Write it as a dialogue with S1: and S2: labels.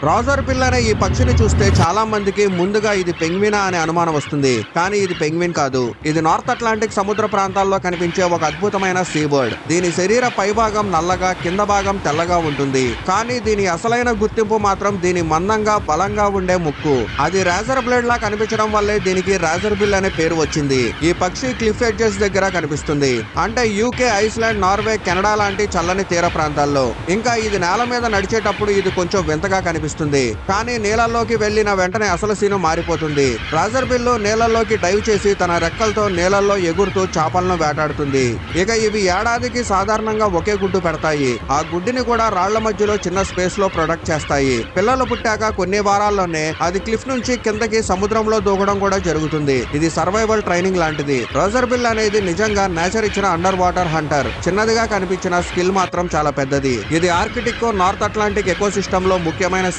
S1: Roger bill అనే ఈ పక్షిని చూస్తే చాలా మందికి ముందుగా ఇది పెంగ్వినా అనే అనుమానం వస్తుంది. కానీ ఇది పెంగ్విన్ కాదు. ఇది నార్త్ అట్లాంటిక్ సముద్ర ప్రాంతాల్లో కనిపించే ఒక అద్భుతమైన సీ బర్డ్. దీని శరీర పైభాగం నల్లగా, కింద భాగం తెల్లగా ఉంటుంది. కానీ దీని అసలైన గుర్తింపు మాత్రం దీని మందంగా, బలంగా ఉండే ముక్కు. అది రాజర్ బ్లేడ్ లా కనిపించడం వల్లే దీనికి రాజర్ బిల్ అనే పేరు వచ్చింది. ఈ పక్షి క్లిఫ్ ఎడ్జెస్ దగ్గర కనిపిస్తుంది. అంటే యూకే, ఐస్లాండ్, నార్వే, కెనడా లాంటి చల్లని తీర ప్రాంతాల్లో. ఇంకా ఇది నేల మీద నడిచేటప్పుడు ఇది కొంచెం వింతగా కనిపిస్తుంది. కానీ నీళ్ళల్లోకి వెళ్లిన వెంటనే అసలు సీను మారిపోతుంది. రాజర్ బిల్లు నీళ్ళల్లోకి డైవ్ చేసి తన రెక్కలతో నీళ్ళల్లో ఎగురుతూ చేపలను వేటాడుతుంది. ఇక ఇవి ఏడాదికి సాధారణంగా ఒకే గుడ్డు పెడతాయి. ఆ గుడ్డిని కూడా రాళ్ల మధ్యలో చిన్న స్పేస్ లో ప్రొడక్ట్ చేస్తాయి. పిల్లలు పుట్టాక కొన్ని వారాల్లోనే అది క్లిఫ్ నుంచి కిందకి సముద్రంలో దూకడం కూడా జరుగుతుంది. ఇది సర్వైవల్ ట్రైనింగ్ లాంటిది. రాజర్ బిల్ అనేది నిజంగా నేచర్ ఇచ్చిన అండర్ వాటర్ హంటర్. చిన్నదిగా కనిపించిన స్కిల్ మాత్రం చాలా పెద్దది. ఇది ఆర్కిటిక్, నార్త్ అట్లాంటిక్ ఎకోసిస్టమ్ లో ముఖ్యమైన